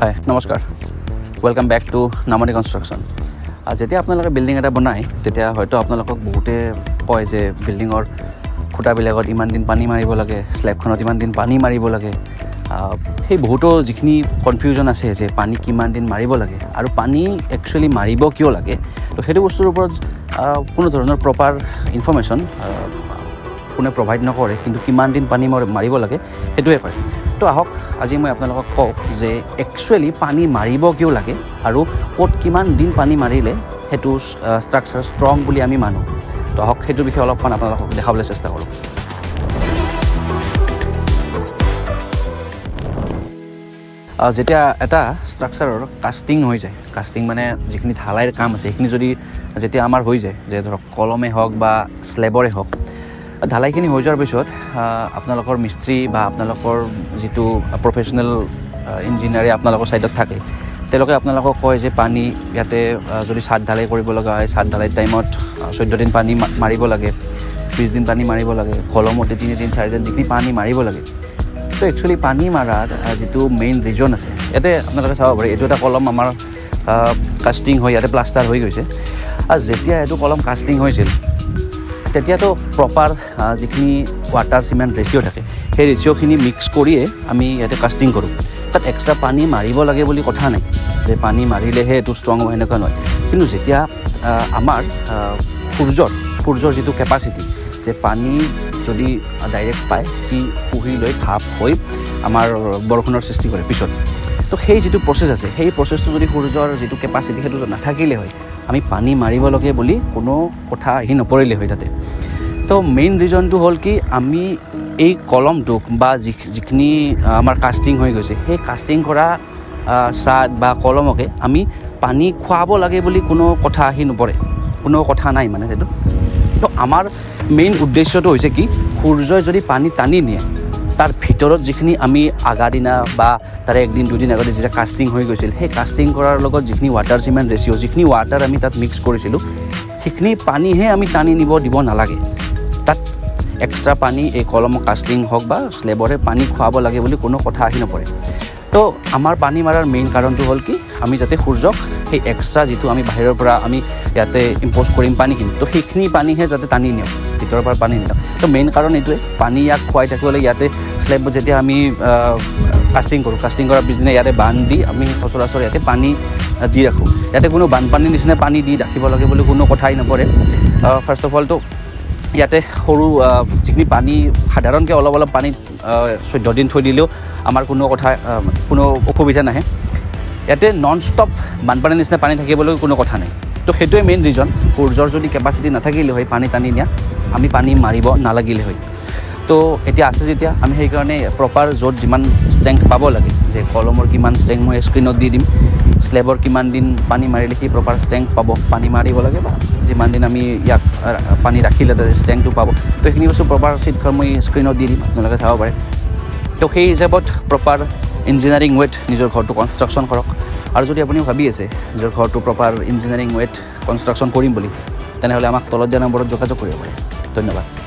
হাই নমস্কাৰ welcome back to নামনি construction যেতিয়া আপোনালোকে বিল্ডিং এটা বনায় তেতিয়া হয়তো আপোনালোকক বহুতে কয় যে বিল্ডিঙৰ খুঁটাবিলাকত ইমান দিন পানী মাৰিব লাগে স্লেবখনত ইমান দিন পানী মাৰিব লাগে সেই বহুতো যিখিনি কনফিউজন আছে যে পানী কিমান দিন মাৰিব লাগে আৰু পানী একচুৱেলি মাৰিব কিয় লাগে তো সেইটো বস্তুৰ ওপৰত কোনো ধৰণৰ প্ৰপাৰ ইনফৰ্মেশ্যন কোনে প্ৰভাইড নকৰে কিন্তু কিমান দিন পানী মাৰিব লাগে সেইটোৱে কয় তো আহক আজি মই আপোনালোকক কওঁ যে একচুৱেলি পানী মাৰিব কিয় লাগে আৰু ক'ত কিমান দিন পানী মাৰিলে সেইটো ষ্ট্ৰাকচাৰ ষ্ট্ৰং বুলি আমি মানো তো আহক সেইটোৰ বিষয়ে অলপমান আপোনালোকক দেখাবলৈ চেষ্টা কৰোঁ যেতিয়া এটা ষ্ট্ৰাকচাৰৰ কাষ্টিং হৈ যায় কাষ্টিং মানে যিখিনি ঢালাইৰ কাম আছে সেইখিনি যদি যেতিয়া আমাৰ হৈ যায় যে ধৰক কলমে হওক বা স্লেবৰে হওক ঢালাইখিনি হৈ যোৱাৰ পিছত আপোনালোকৰ মিস্ত্ৰী বা আপোনালোকৰ যিটো প্ৰফেশ্যনেল ইঞ্জিনিয়াৰে আপোনালোকৰ ছাইডত থাকে তেওঁলোকে আপোনালোকক কয় যে পানী ইয়াতে যদি ছাদ ঢালাই কৰিব লগা হয় ছাদ ঢালাই টাইমত 14 দিন পানী মাৰিব লাগে 20 দিন পানী মাৰিব লাগে কলমতে 3 দিন 4 দিন যিখিনি পানী মাৰিব লাগে তো একচুৱেলি পানী মাৰাৰ যিটো মেইন ৰিজন আছে ইয়াতে আপোনালোকে চাব পাৰে এইটো এটা কলম আমাৰ কাষ্টিং হৈ ইয়াতে প্লাষ্টাৰ হৈ গৈছে আৰু যেতিয়া এইটো কলম কাষ্টিং হৈছিল তেতিয়াতো প্ৰপাৰ যিখিনি ৱাটাৰ চিমেণ্ট ৰেচিঅ' থাকে সেই ৰেচিঅ'খিনি মিক্স কৰিয়ে আমি ইয়াতে কাষ্টিং কৰোঁ তাত এক্সট্ৰা পানী মাৰিব লাগে বুলি কথা নাই যে পানী মাৰিলেহে এইটো ষ্ট্ৰং হয় এনেকুৱা নহয় কিন্তু যেতিয়া আমাৰ সূৰ্যৰ যিটো কেপাচিটি যে পানী যদি ডাইৰেক্ট পায় সি শুহি লৈ ভাপ হৈ আমাৰ বৰষুণৰ সৃষ্টি কৰে পিছত তো সেই যিটো প্ৰচেছ আছে সেই প্ৰচেছটো যদি সূৰ্যৰ যিটো কেপাচিটি সেইটো নাথাকিলে হয় আমি পানী মাৰিব লাগে বুলি কোনো কথা আহি নপৰিলে হয় তাতে তো মেইন ৰিজনটো হ'ল কি আমি এই কলমটোক বা যিখিনি আমাৰ কাষ্টিং হৈ গৈছে সেই কাষ্টিং কৰা ছাদ বা কলমকে আমি পানী খুৱাব লাগে বুলি কোনো কথা আহি নপৰে কোনো কথা নাই মানে সেইটো তো আমাৰ মেইন উদ্দেশ্যটো হৈছে কি সূৰ্যই যদি পানী টানি নিয়ে তাৰ ভিতৰত যিখিনি আমি আগাৰ দিনা বা তাৰে একদিন দুদিন আগতে যেতিয়া কাষ্টিং হৈ গৈছিল সেই কাষ্টিং কৰাৰ লগত যিখিনি ৱাটাৰ চিমেণ্ট ৰেচিঅ' যিখিনি ৱাটাৰ আমি তাত মিক্স কৰিছিলোঁ সেইখিনি পানীহে আমি টানি দিব নালাগে তাত এক্সট্ৰা পানী এই কলম কাষ্টিং হওক বা স্লেবৰে পানী খুৱাব লাগে বুলি কোনো কথা আহি নপৰে তো আমাৰ পানী মাৰাৰ মেইন কাৰণটো হ'ল কি আমি যাতে সূৰ্যক সেই এক্সট্ৰা যিটো আমি বাহিৰৰ পৰা আমি ইয়াতে ইম্প'জ কৰিম পানীখিনি তো সেইখিনি পানীহে যাতে টানি নিওঁ ভিতৰৰ পৰা পানী নিওঁ তো মেইন কাৰণ এইটোৱে পানী ইয়াক খুৱাই থাকিবলৈ ইয়াতে স্লেব যেতিয়া আমি কাষ্টিং কৰোঁ কাষ্টিং কৰাৰ পিছদিনা ইয়াতে বান্ধ দি আমি সচৰাচৰ ইয়াতে পানী দি ৰাখোঁ ইয়াতে কোনো বানপানীৰ নিচিনা পানী দি ৰাখিব লাগে বুলি কোনো কথাই নপৰে ফাৰ্ষ্ট অফ অলটো ইয়াতে সৰু যিখিনি পানী সাধাৰণকৈ অলপ পানীত 14 দিন থৈ দিলেও আমাৰ কোনো অসুবিধা নাহে ইয়াতে নন ষ্টপ বানপানীৰ নিচিনা পানী থাকিবলৈ কোনো কথা নাই তো সেইটোৱে মেইন ৰিজন সূৰ্যৰ যদি কেপাচিটি নাথাকিলে হয় পানী টানি নিয়া আমি পানী মাৰিব নালাগিলে হয় তো এতিয়া আছে যেতিয়া আমি সেইকাৰণে প্ৰপাৰ য'ত যিমান ষ্ট্ৰেংথ পাব লাগে যে কলমৰ কিমান ষ্ট্ৰেংথ মই স্ক্ৰীণত দি দিম স্লেবৰ কিমান দিন পানী মাৰিলে সি প্ৰপাৰ ষ্ট্ৰেংথ পাব পানী মাৰিব লাগে বা যিমান দিন আমি ইয়াক পানী ৰাখিলে তাতে ষ্ট্ৰেংথটো পাব তো সেইখিনি বস্তু প্ৰপাৰ চিটখন মই স্ক্ৰীণত দি দিম আপোনালোকে চাব পাৰে তো সেই হিচাপত প্ৰপাৰ ইঞ্জিনিয়াৰিং ৱেত নিজৰ ঘৰটো কনষ্ট্ৰাকশ্যন কৰক আৰু যদি আপুনি ভাবি আছে নিজৰ ঘৰটো প্ৰপাৰ ইঞ্জিনিয়াৰিং ৱেত কনষ্ট্ৰাকশ্যন কৰিম বুলি তেনেহ'লে আমাক তলত দিয়া নম্বৰত যোগাযোগ কৰিব পাৰে ধন্যবাদ